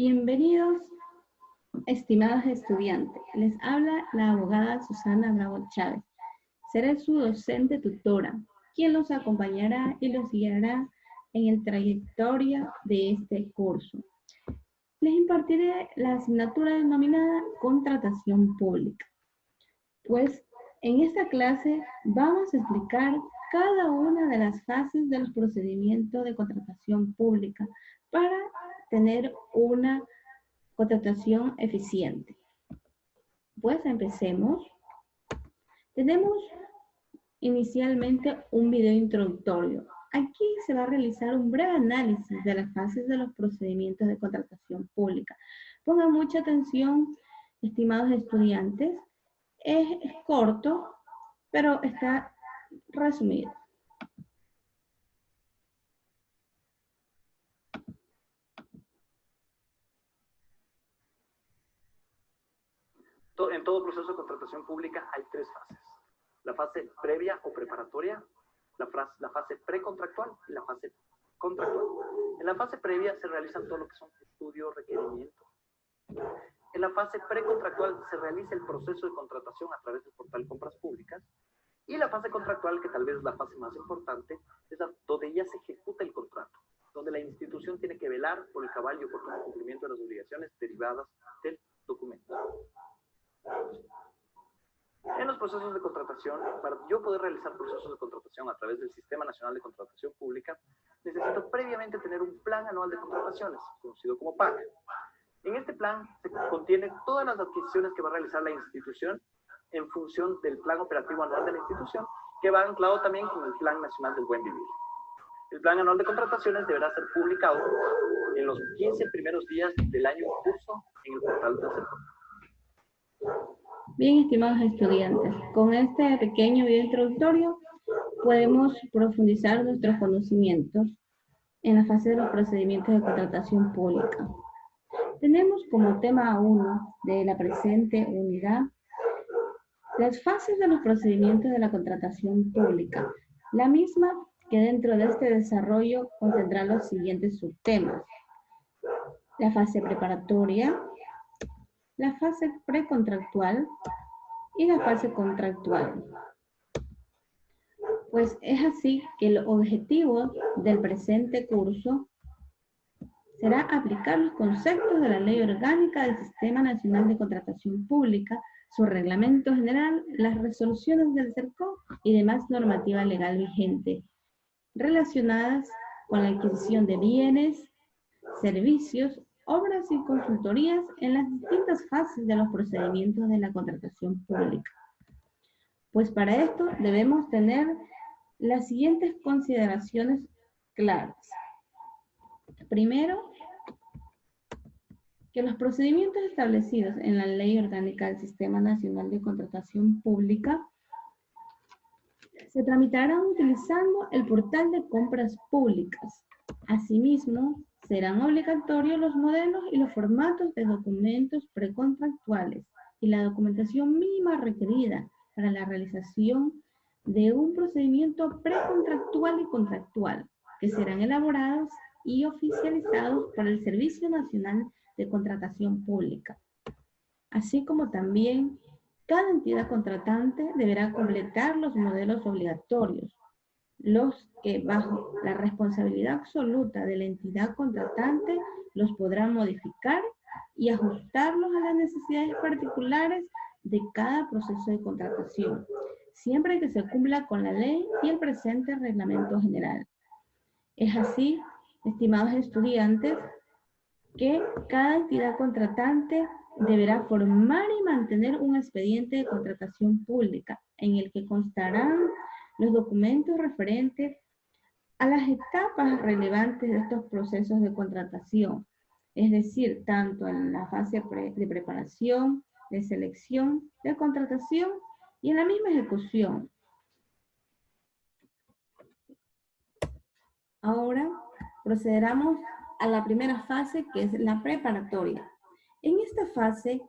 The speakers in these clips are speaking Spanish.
Bienvenidos, estimados estudiantes. Les habla la abogada Susana Bravo Chávez. Seré su docente tutora, quien los acompañará y los guiará en el trayectoria de este curso. Les impartiré la asignatura denominada Contratación Pública. Pues en esta clase vamos a explicar cada una de las fases de los procedimientos de contratación pública para tener una contratación eficiente. Pues empecemos. Tenemos inicialmente un video introductorio. Aquí se va a realizar un breve análisis de las fases de los procedimientos de contratación pública. Pongan mucha atención, estimados estudiantes. Es corto, pero está resumido. En todo proceso de contratación pública hay tres fases. La fase previa o preparatoria, la fase precontractual y la fase contractual. En la fase previa se realizan todo lo que son estudios, requerimientos. En la fase precontractual se realiza el proceso de contratación a través del portal Compras Públicas. Y la fase contractual, que tal vez es la fase más importante, es donde ya se ejecuta el contrato, donde la institución tiene que velar por el cabal y oportuno cumplimiento de las obligaciones derivadas del documento. En los procesos de contratación, para yo poder realizar procesos de contratación a través del Sistema Nacional de Contratación Pública, necesito previamente tener un plan anual de contrataciones, conocido como PAC. En este plan se contiene todas las adquisiciones que va a realizar la institución en función del plan operativo anual de la institución, que va anclado también con el Plan Nacional del Buen Vivir. El plan anual de contrataciones deberá ser publicado en los 15 primeros días del año en curso en el portal del sector. Bien, estimados estudiantes, con este pequeño video introductorio podemos profundizar nuestros conocimientos en la fase de los procedimientos de contratación pública. Tenemos como tema 1 de la presente unidad las fases de los procedimientos de la contratación pública, la misma que dentro de este desarrollo contendrá los siguientes subtemas: la fase preparatoria, la fase precontractual y la fase contractual. Pues es así que el objetivo del presente curso será aplicar los conceptos de la Ley Orgánica del Sistema Nacional de Contratación Pública, su reglamento general, las resoluciones del CERCO y demás normativa legal vigente relacionadas con la adquisición de bienes, servicios, obras y consultorías en las distintas fases de los procedimientos de la contratación pública. Pues para esto debemos tener las siguientes consideraciones claras. Primero, que los procedimientos establecidos en la Ley Orgánica del Sistema Nacional de Contratación Pública se tramitarán utilizando el portal de compras públicas. Asimismo, serán obligatorios los modelos y los formatos de documentos precontractuales y la documentación mínima requerida para la realización de un procedimiento precontractual y contractual, que serán elaborados y oficializados por el Servicio Nacional de Contratación Pública. Así como también cada entidad contratante deberá completar los modelos obligatorios, los que bajo la responsabilidad absoluta de la entidad contratante los podrá modificar y ajustarlos a las necesidades particulares de cada proceso de contratación, siempre que se cumpla con la ley y el presente reglamento general. Es así, estimados estudiantes, que cada entidad contratante deberá formar y mantener un expediente de contratación pública en el que constarán los documentos referentes a las etapas relevantes de estos procesos de contratación, es decir, tanto en la fase de preparación, de selección, de contratación y en la misma ejecución. Ahora procederemos a la primera fase, que es la preparatoria. En esta fase,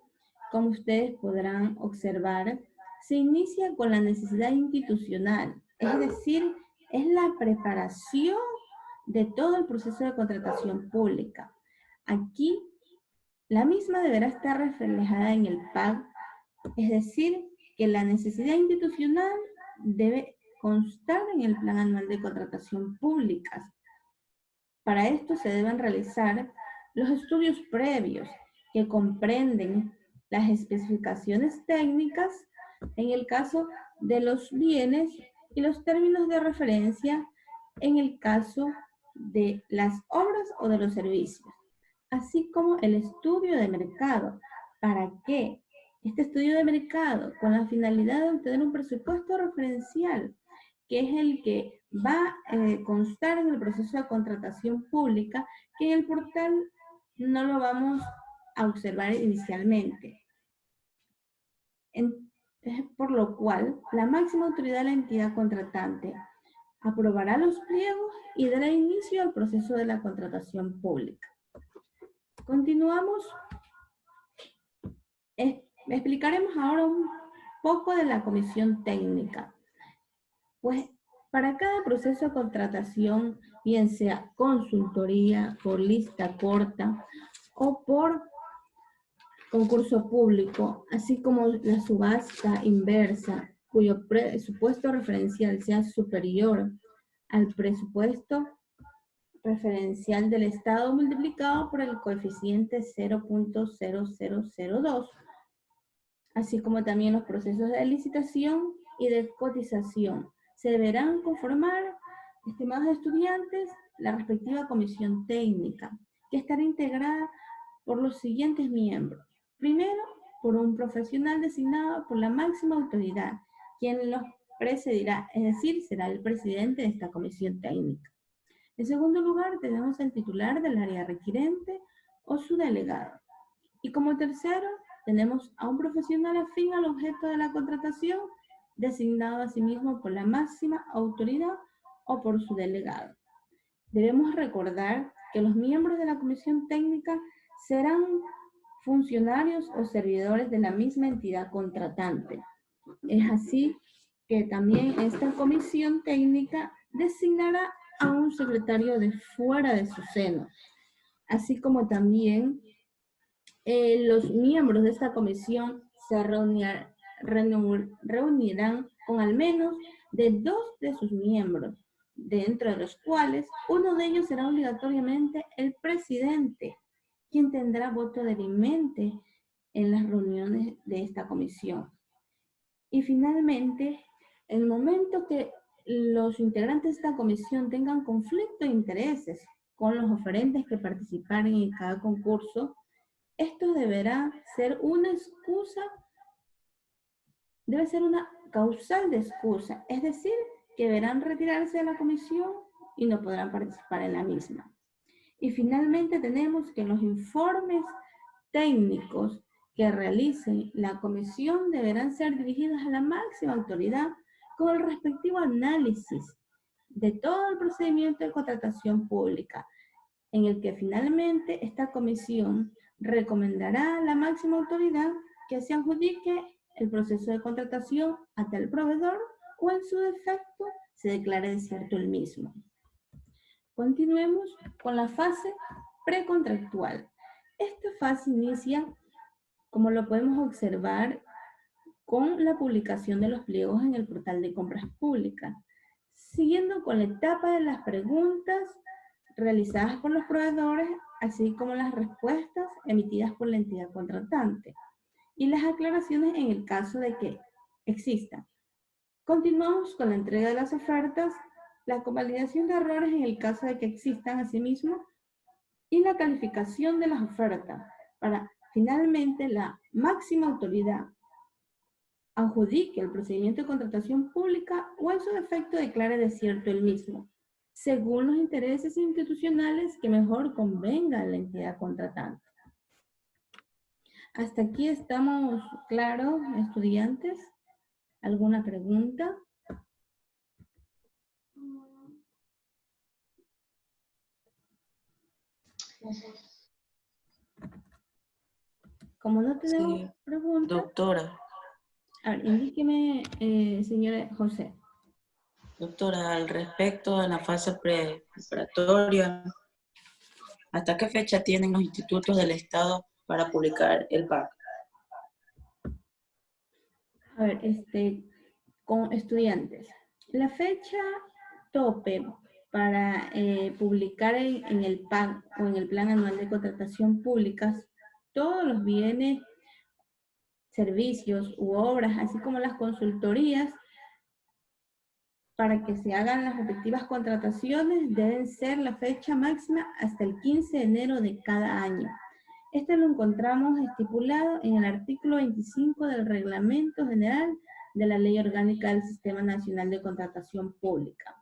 como ustedes podrán observar, se inicia con la necesidad institucional, es decir, es la preparación de todo el proceso de contratación pública. Aquí La misma deberá estar reflejada en el PAC, es decir, que la necesidad institucional debe constar en el Plan Anual de Contratación Pública. Para esto se deben realizar los estudios previos que comprenden las especificaciones técnicas en el caso de los bienes y los términos de referencia en el caso de las obras o de los servicios, así como el estudio de mercado. ¿Para qué? Este estudio de mercado con la finalidad de obtener un presupuesto referencial, que es el que va a constar en el proceso de contratación pública, que en el portal no lo vamos a observar inicialmente. Por lo cual, la máxima autoridad de la entidad contratante aprobará los pliegos y dará inicio al proceso de la contratación pública. Continuamos. Explicaremos ahora un poco de la comisión técnica. Pues para cada proceso de contratación, bien sea consultoría, por lista corta o por concurso público, así como la subasta inversa, cuyo presupuesto referencial sea superior al presupuesto referencial del Estado multiplicado por el coeficiente 0.0002, así como también los procesos de licitación y de cotización. Se deberán conformar, estimados estudiantes, la respectiva comisión técnica, que estará integrada por los siguientes miembros. Primero, por un profesional designado por la máxima autoridad, quien los presidirá, es decir, será el presidente de esta comisión técnica. En segundo lugar, tenemos el titular del área requirente o su delegado. Y como tercero, tenemos a un profesional afín al objeto de la contratación, designado asimismo por la máxima autoridad o por su delegado. Debemos recordar que los miembros de la comisión técnica serán funcionarios o servidores de la misma entidad contratante. Es así que también esta comisión técnica designará a un secretario de fuera de su seno, así como también los miembros de esta comisión se reunirán con al menos de 2 de sus miembros, dentro de los cuales uno de ellos será obligatoriamente el presidente, quien tendrá voto dirimente en las reuniones de esta comisión. Y finalmente, en el momento que los integrantes de esta comisión tengan conflicto de intereses con los oferentes que participarán en cada concurso, esto deberá ser una excusa, debe ser una causal de excusa, es decir, que deberán retirarse de la comisión y no podrán participar en la misma. Y finalmente tenemos que los informes técnicos que realice la comisión deberán ser dirigidos a la máxima autoridad con el respectivo análisis de todo el procedimiento de contratación pública, en el que finalmente esta comisión recomendará a la máxima autoridad que se adjudique el proceso de contratación ante el proveedor o en su defecto se declare desierto el mismo. Continuemos con la fase precontractual. Esta fase inicia, como lo podemos observar, con la publicación de los pliegos en el portal de compras públicas, siguiendo con la etapa de las preguntas realizadas por los proveedores, así como las respuestas emitidas por la entidad contratante, y las aclaraciones en el caso de que existan. Continuamos con la entrega de las ofertas, la convalidación de errores en el caso de que existan asimismo, y la calificación de las ofertas, para finalmente la máxima autoridad adjudique el procedimiento de contratación pública o en su defecto declare desierto el mismo, según los intereses institucionales que mejor convenga a la entidad contratante. ¿Hasta aquí estamos claros, estudiantes? ¿Alguna pregunta? Como no tenemos preguntas... Doctora. A ver, indíqueme, señora José. Doctora, al respecto de la fase preparatoria, ¿hasta qué fecha tienen los institutos del Estado para publicar el PAC? A ver, con estudiantes. La fecha tope para publicar en el PAC o en el Plan Anual de Contratación Públicas todos los bienes, servicios u obras, así como las consultorías, para que se hagan las respectivas contrataciones, deben ser la fecha máxima hasta el 15 de enero de cada año. Esto lo encontramos estipulado en el artículo 25 del Reglamento General de la Ley Orgánica del Sistema Nacional de Contratación Pública.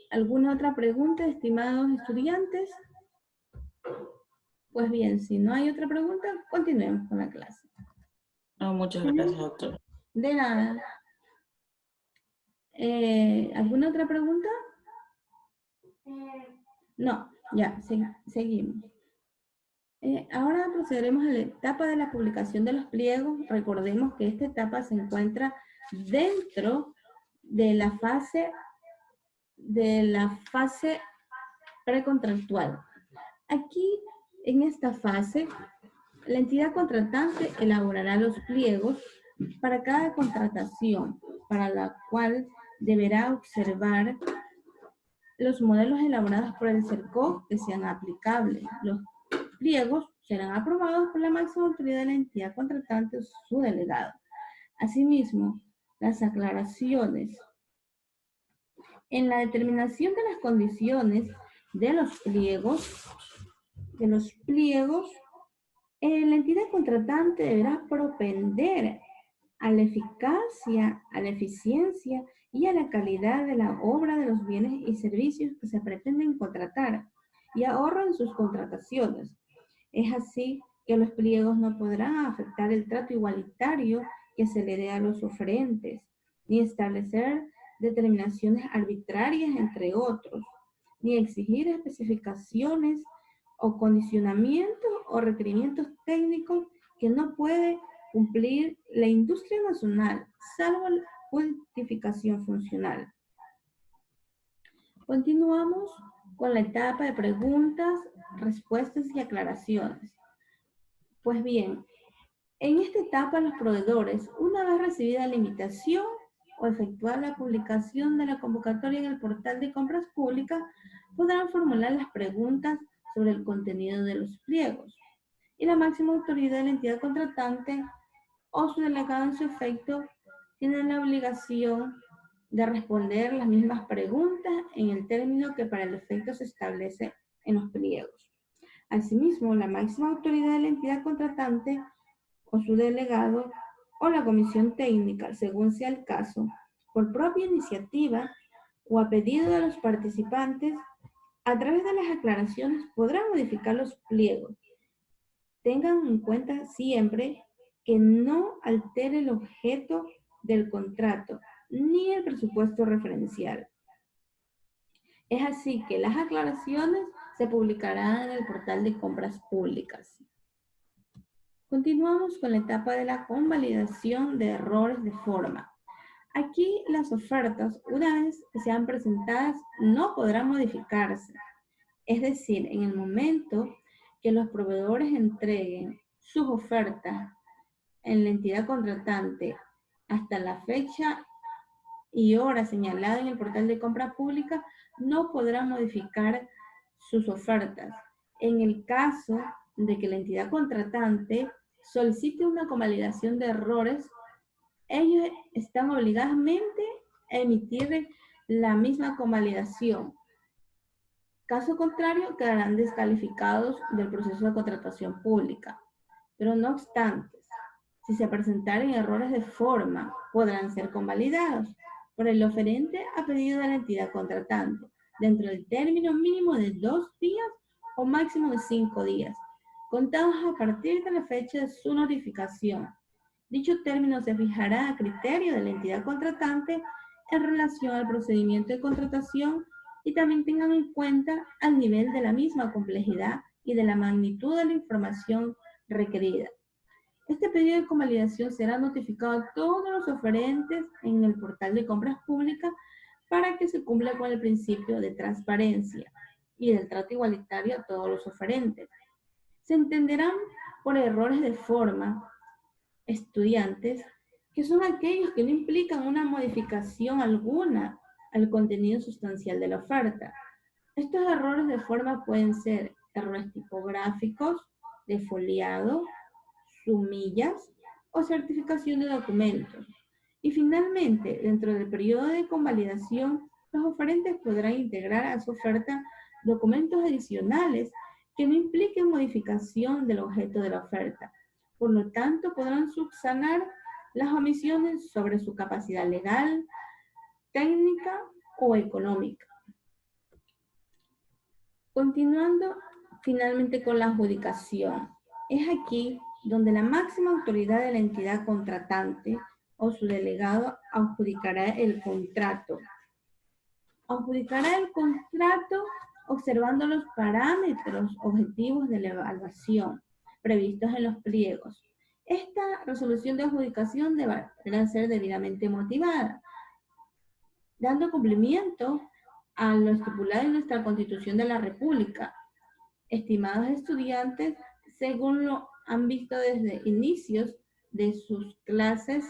¿Alguna otra pregunta, estimados estudiantes? Pues bien, si no hay otra pregunta, continuemos con la clase. No, muchas gracias, doctor. De nada. ¿Alguna otra pregunta? No, ya, seguimos. Ahora procederemos a la etapa de la publicación de los pliegos. Recordemos que esta etapa se encuentra dentro de la fase precontractual. Aquí, en esta fase, la entidad contratante elaborará los pliegos para cada contratación, para la cual deberá observar los modelos elaborados por el CERCOV que sean aplicables. Los pliegos serán aprobados por la máxima autoridad de la entidad contratante o su delegado. Asimismo, las aclaraciones en la determinación de las condiciones de los pliegos, la entidad contratante deberá propender a la eficacia, a la eficiencia y a la calidad de la obra, de los bienes y servicios que se pretenden contratar y ahorro en sus contrataciones. Es así que los pliegos no podrán afectar el trato igualitario que se le dé a los oferentes, ni establecer determinaciones arbitrarias, entre otros, ni exigir especificaciones o condicionamientos o requerimientos técnicos que no puede cumplir la industria nacional, salvo la justificación funcional. Continuamos con la etapa de preguntas, respuestas y aclaraciones. Pues bien, en esta etapa los proveedores, una vez recibida la invitación o efectuada la publicación de la convocatoria en el portal de compras públicas, podrán formular las preguntas sobre el contenido de los pliegos. Y la máxima autoridad de la entidad contratante o su delegado en su efecto tienen la obligación de responder las mismas preguntas en el término que para el efecto se establece en los pliegos. Asimismo, la máxima autoridad de la entidad contratante o su delegado o la comisión técnica, según sea el caso, por propia iniciativa o a pedido de los participantes, a través de las aclaraciones podrán modificar los pliegos. Tengan en cuenta siempre que no altere el objeto del contrato ni el presupuesto referencial. Es así que las aclaraciones se publicarán en el portal de compras públicas. Continuamos con la etapa de la convalidación de errores de forma. Aquí las ofertas, una vez que sean presentadas, no podrán modificarse. Es decir, en el momento que los proveedores entreguen sus ofertas en la entidad contratante hasta la fecha y hora señalada en el portal de compra pública, no podrán modificar sus ofertas. En el caso de que la entidad contratante solicite una convalidación de errores, ellos están obligadamente a emitir la misma convalidación. Caso contrario, quedarán descalificados del proceso de contratación pública. Pero no obstante, si se presentaren errores de forma, podrán ser convalidados por el oferente a pedido de la entidad contratante, dentro del término mínimo de 2 días o máximo de 5 días, contados a partir de la fecha de su notificación. Dicho término se fijará a criterio de la entidad contratante en relación al procedimiento de contratación y también tengan en cuenta al nivel de la misma complejidad y de la magnitud de la información requerida. Este pedido de convalidación será notificado a todos los oferentes en el portal de compras públicas para que se cumpla con el principio de transparencia y del trato igualitario a todos los oferentes. Se entenderán por errores de forma estudiantes que son aquellos que no implican una modificación alguna al contenido sustancial de la oferta. Estos errores de forma pueden ser errores tipográficos, de foliado, sumillas o certificación de documentos. Y finalmente, dentro del periodo de convalidación, los oferentes podrán integrar a su oferta documentos adicionales que no impliquen modificación del objeto de la oferta. Por lo tanto, podrán subsanar las omisiones sobre su capacidad legal, técnica o económica. Continuando finalmente con la adjudicación. Es aquí donde la máxima autoridad de la entidad contratante o su delegado adjudicará el contrato. Adjudicará el contrato observando los parámetros objetivos de la evaluación previstos en los pliegos. Esta resolución de adjudicación deberá ser debidamente motivada, dando cumplimiento a lo estipulado en nuestra Constitución de la República. Estimados estudiantes, según lo han visto desde inicios de sus clases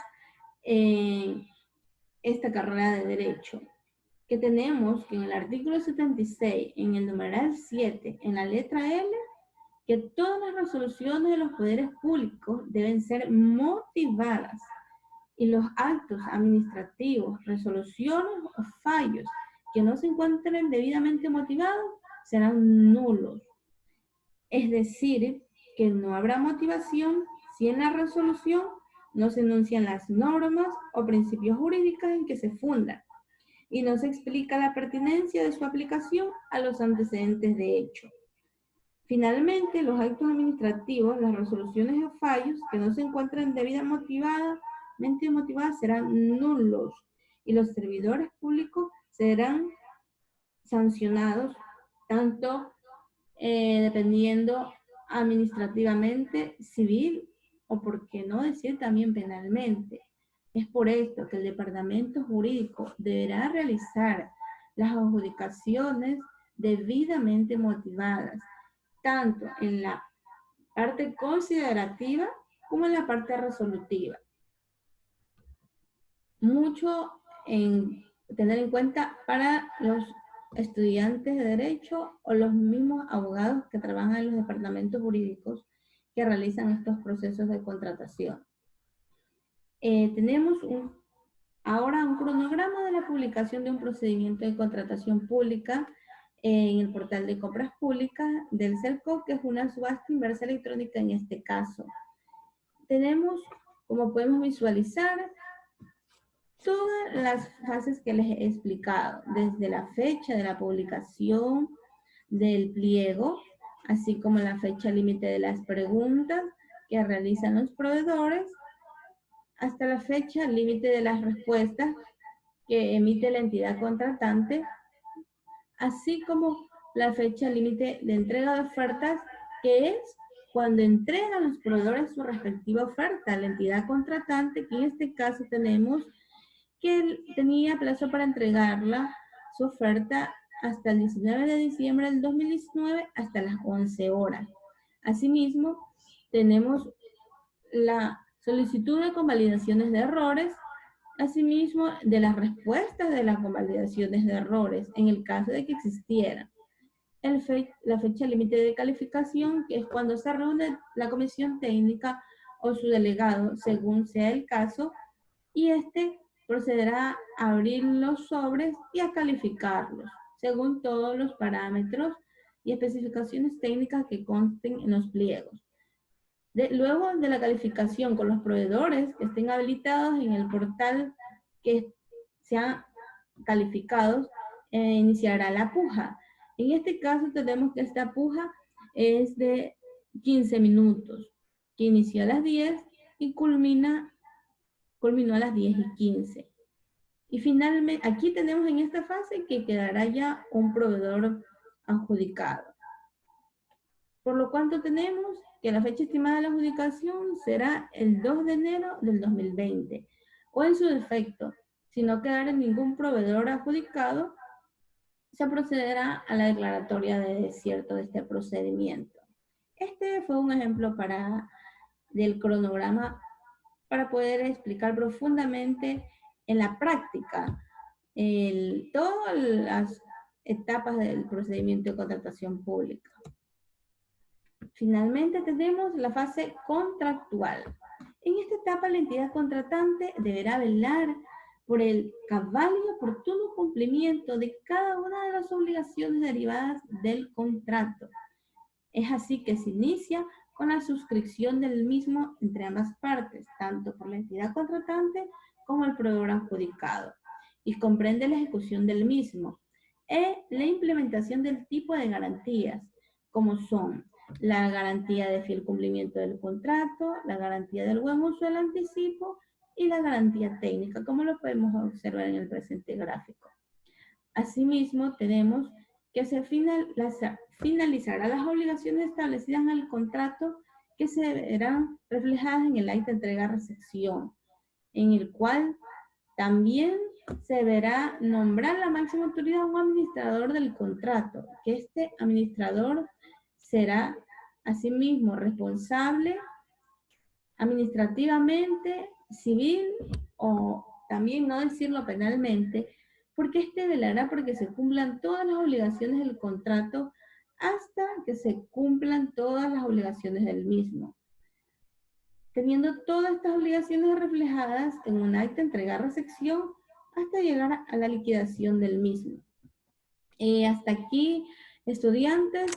en esta carrera de Derecho, que tenemos que en el artículo 76, en el numeral 7, en la letra L, que todas las resoluciones de los poderes públicos deben ser motivadas y los actos administrativos, resoluciones o fallos que no se encuentren debidamente motivados serán nulos. Es decir, que no habrá motivación si en la resolución no se enuncian las normas o principios jurídicos en que se funda y no se explica la pertinencia de su aplicación a los antecedentes de hecho. Finalmente, los actos administrativos, las resoluciones o fallos que no se encuentren debidamente motivadas serán nulos y los servidores públicos serán sancionados tanto dependiendo administrativamente, civil o por qué no decir también penalmente. Es por esto que el Departamento Jurídico deberá realizar las adjudicaciones debidamente motivadas, tanto en la parte considerativa como en la parte resolutiva. Mucho en tener en cuenta para los estudiantes de Derecho o los mismos abogados que trabajan en los departamentos jurídicos que realizan estos procesos de contratación. Tenemos ahora un cronograma de la publicación de un procedimiento de contratación pública en el portal de compras públicas del CELCO, que es una subasta inversa electrónica en este caso. Tenemos, como podemos visualizar, todas las fases que les he explicado, desde la fecha de la publicación del pliego, así como la fecha límite de las preguntas que realizan los proveedores, hasta la fecha límite de las respuestas que emite la entidad contratante, así como la fecha límite de entrega de ofertas, que es cuando entregan los proveedores su respectiva oferta a la entidad contratante, que en este caso tenemos que tenía plazo para entregarla, su oferta, hasta el 19 de diciembre del 2019, hasta las 11 horas. Asimismo, tenemos la solicitud de convalidaciones de errores, asimismo de las respuestas de las convalidaciones de errores, en el caso de que existieran. La fecha límite de calificación, que es cuando se reúne la comisión técnica o su delegado, según sea el caso, y procederá a abrir los sobres y a calificarlos, según todos los parámetros y especificaciones técnicas que consten en los pliegos. Luego de la calificación con los proveedores que estén habilitados en el portal que sean calificados, iniciará la puja. En este caso tenemos que esta puja es de 15 minutos, que inició a las 10 y culminó a las 10:15. Y finalmente, aquí tenemos en esta fase que quedará ya un proveedor adjudicado. Por lo cual tenemos que la fecha estimada de la adjudicación será el 2 de enero del 2020. O en su defecto, si no quedara ningún proveedor adjudicado, se procederá a la declaratoria de desierto de este procedimiento. Este fue un ejemplo del cronograma para poder explicar profundamente en la práctica todas las etapas del procedimiento de contratación pública. Finalmente tenemos la fase contractual. En esta etapa la entidad contratante deberá velar por el cabal y oportuno cumplimiento de cada una de las obligaciones derivadas del contrato. Es así que se inicia con la suscripción del mismo entre ambas partes, tanto por la entidad contratante como el proveedor adjudicado, y comprende la ejecución del mismo la implementación del tipo de garantías, como son la garantía de fiel cumplimiento del contrato, la garantía del buen uso del anticipo y la garantía técnica, como lo podemos observar en el presente gráfico. Asimismo, tenemos que se finalizará las obligaciones establecidas en el contrato que se verán reflejadas en el acta de entrega-recepción, en el cual también se deberá nombrar la máxima autoridad o administrador del contrato, que este administrador será asimismo responsable administrativamente, civil o también no decirlo penalmente, porque este velará porque se cumplan todas las obligaciones del contrato hasta que se cumplan todas las obligaciones del mismo, teniendo todas estas obligaciones reflejadas en un acta de entrega-recepción hasta llegar a la liquidación del mismo. Hasta aquí, estudiantes,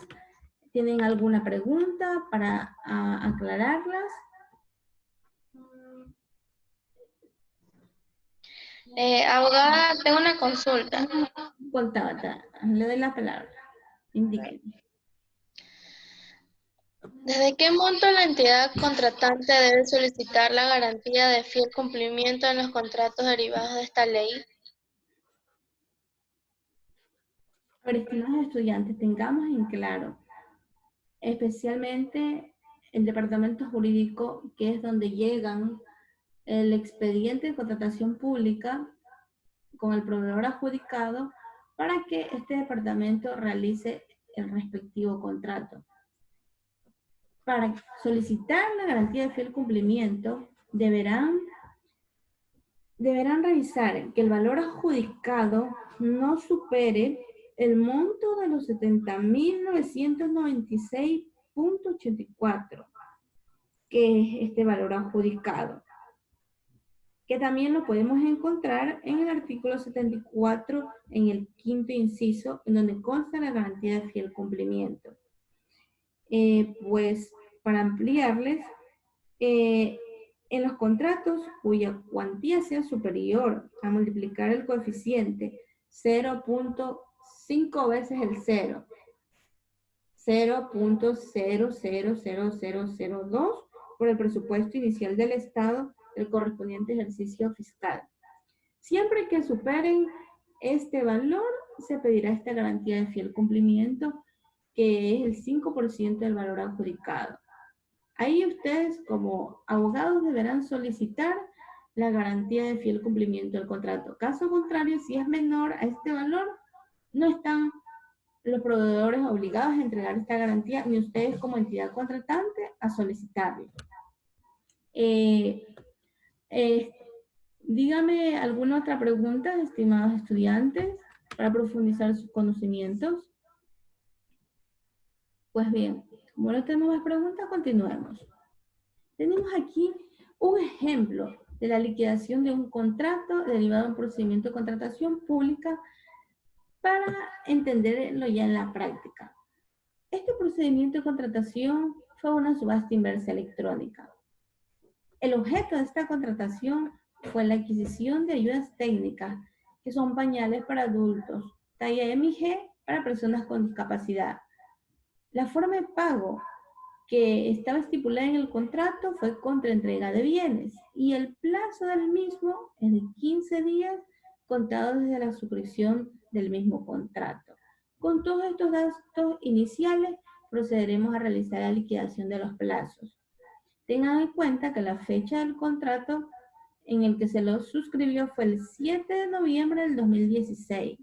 ¿tienen alguna pregunta para aclararlas? Abogada, tengo una consulta. Con Tabata, le doy la palabra. Indíqueme. ¿Desde qué monto la entidad contratante debe solicitar la garantía de fiel cumplimiento en los contratos derivados de esta ley? A ver, estimados estudiantes, tengamos en claro, especialmente el departamento jurídico, que es donde llegan el expediente de contratación pública con el proveedor adjudicado para que este departamento realice el respectivo contrato. Para solicitar la garantía de fiel cumplimiento, deberán revisar que el valor adjudicado no supere el monto de los 70.996.84, que es este valor adjudicado, que también lo podemos encontrar en el artículo 74, en el quinto inciso, en donde consta la garantía de fiel cumplimiento. Pues, para ampliarles, en los contratos cuya cuantía sea superior a multiplicar el coeficiente 0.5 veces el 0.000002 por el presupuesto inicial del Estado del correspondiente ejercicio fiscal. Siempre que superen este valor, se pedirá esta garantía de fiel cumplimiento, que es el 5% del valor adjudicado. Ahí ustedes como abogados deberán solicitar la garantía de fiel cumplimiento del contrato. Caso contrario, si es menor a este valor, no están los proveedores obligados a entregar esta garantía, ni ustedes como entidad contratante a solicitarla. Dígame alguna otra pregunta, estimados estudiantes, para profundizar sus conocimientos. Pues bien, como no tenemos más preguntas, continuemos. Tenemos aquí un ejemplo de la liquidación de un contrato derivado de un procedimiento de contratación pública para entenderlo ya en la práctica. Este procedimiento de contratación fue una subasta inversa electrónica. El objeto de esta contratación fue la adquisición de ayudas técnicas, que son pañales para adultos, talla MG para personas con discapacidad. La forma de pago que estaba estipulada en el contrato fue contra entrega de bienes y el plazo del mismo es de 15 días contados desde la suscripción del mismo contrato. Con todos estos datos iniciales procederemos a realizar la liquidación de los plazos. Tengan en cuenta que la fecha del contrato en el que se lo suscribió fue el 7 de noviembre del 2016.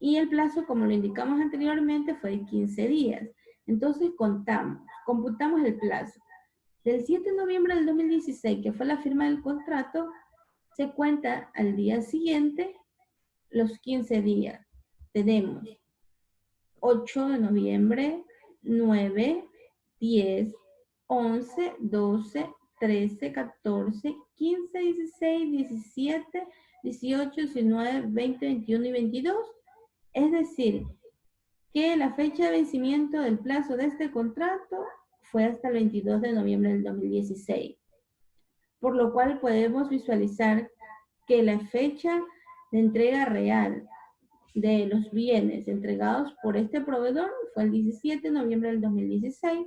Y el plazo, como lo indicamos anteriormente, fue de 15 días. Entonces computamos el plazo. Del 7 de noviembre del 2016, que fue la firma del contrato, se cuenta al día siguiente los 15 días. Tenemos 8 de noviembre, 9, 10, 11, 12, 13, 14, 15, 16, 17, 18, 19, 20, 21 y 22. Es decir, que la fecha de vencimiento del plazo de este contrato fue hasta el 22 de noviembre del 2016. Por lo cual podemos visualizar que la fecha de entrega real de los bienes entregados por este proveedor fue el 17 de noviembre del 2016,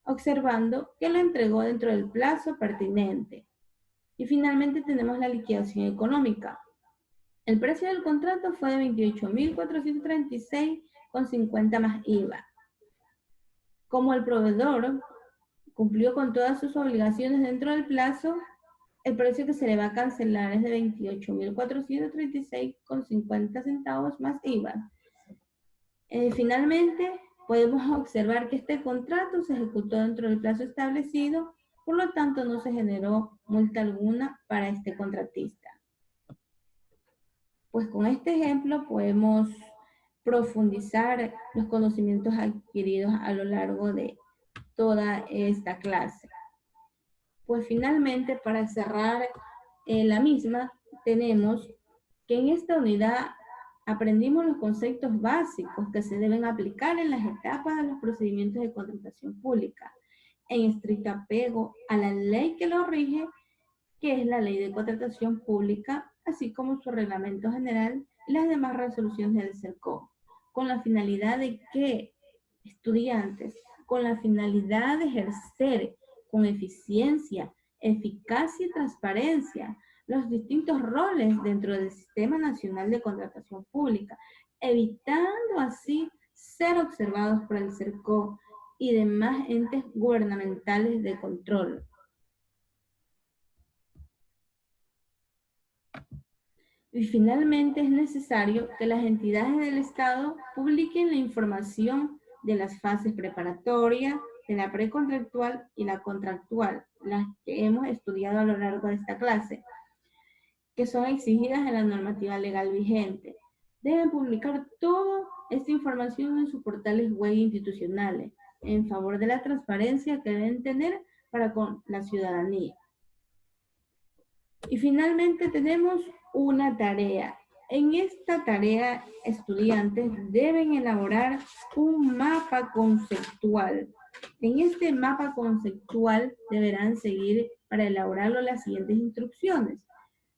observando que lo entregó dentro del plazo pertinente. Y finalmente tenemos la liquidación económica. El precio del contrato fue de 28.436,50 más IVA. Como el proveedor cumplió con todas sus obligaciones dentro del plazo, el precio que se le va a cancelar es de 28.436,50 centavos más IVA. Finalmente, podemos observar que este contrato se ejecutó dentro del plazo establecido, por lo tanto no se generó multa alguna para este contratista. Pues con este ejemplo podemos profundizar los conocimientos adquiridos a lo largo de toda esta clase. Pues finalmente, para cerrar la misma, tenemos que en esta unidad aprendimos los conceptos básicos que se deben aplicar en las etapas de los procedimientos de contratación pública, en estricto apego a la ley que lo rige, que es la Ley de Contratación Pública, así como su reglamento general y las demás resoluciones del CERCO, con la finalidad de que estudiantes, con la finalidad de ejercer con eficiencia, eficacia y transparencia los distintos roles dentro del Sistema Nacional de Contratación Pública, evitando así ser observados por el CERCO y demás entes gubernamentales de control. Y finalmente es necesario que las entidades del Estado publiquen la información de las fases preparatorias, de la precontractual y la contractual, las que hemos estudiado a lo largo de esta clase, que son exigidas en la normativa legal vigente. Deben publicar toda esta información en sus portales web institucionales, en favor de la transparencia que deben tener para con la ciudadanía. Y finalmente tenemos una tarea. En esta tarea, estudiantes deben elaborar un mapa conceptual. En este mapa conceptual deberán seguir para elaborarlo las siguientes instrucciones.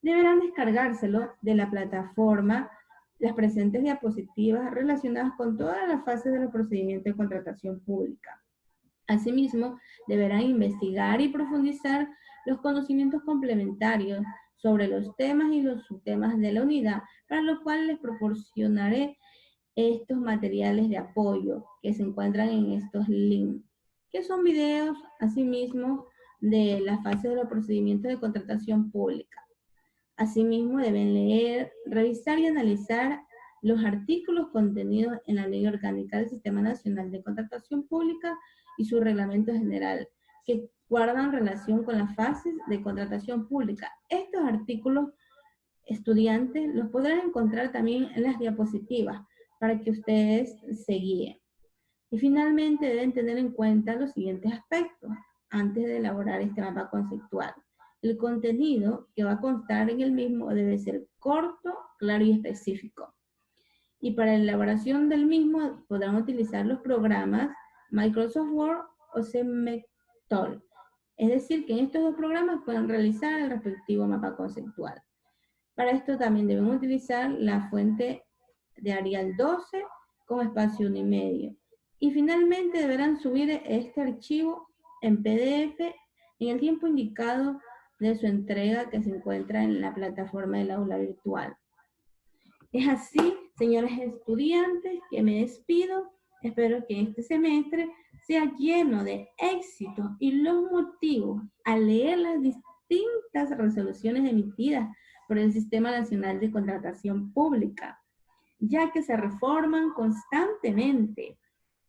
Deberán descargárselo de la plataforma las presentes diapositivas relacionadas con todas las fases de los procedimientos de contratación pública. Asimismo, deberán investigar y profundizar los conocimientos complementarios sobre los temas y los subtemas de la unidad, para lo cual les proporcionaré estos materiales de apoyo que se encuentran en estos links, que son videos, asimismo, de la fase de los procedimientos de contratación pública. Asimismo, deben leer, revisar y analizar los artículos contenidos en la Ley Orgánica del Sistema Nacional de Contratación Pública y su reglamento general, que guardan relación con las fases de contratación pública. Estos artículos, estudiantes, los podrán encontrar también en las diapositivas para que ustedes se guíen. Y finalmente deben tener en cuenta los siguientes aspectos antes de elaborar este mapa conceptual. El contenido que va a constar en el mismo debe ser corto, claro y específico. Y para la elaboración del mismo podrán utilizar los programas Microsoft Word o CMETOL. Es decir, que en estos dos programas pueden realizar el respectivo mapa conceptual. Para esto también deben utilizar la fuente de Arial 12 con espacio 1,5. Y finalmente deberán subir este archivo en PDF en el tiempo indicado de su entrega, que se encuentra en la plataforma del aula virtual. Es así, señores estudiantes, que me despido. Espero que este semestre sea lleno de éxitos y los motivos a leer las distintas resoluciones emitidas por el Sistema Nacional de Contratación Pública, ya que se reforman constantemente.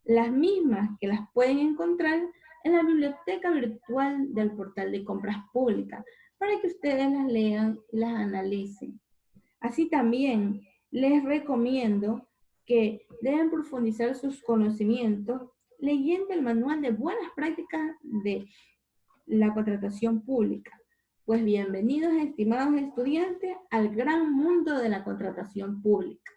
las mismas que las pueden encontrar en la biblioteca virtual del portal de compras públicas, para que ustedes las lean y las analicen. Así también les recomiendo que deben profundizar sus conocimientos leyendo el manual de buenas prácticas de la contratación pública. Pues bienvenidos, estimados estudiantes, al gran mundo de la contratación pública.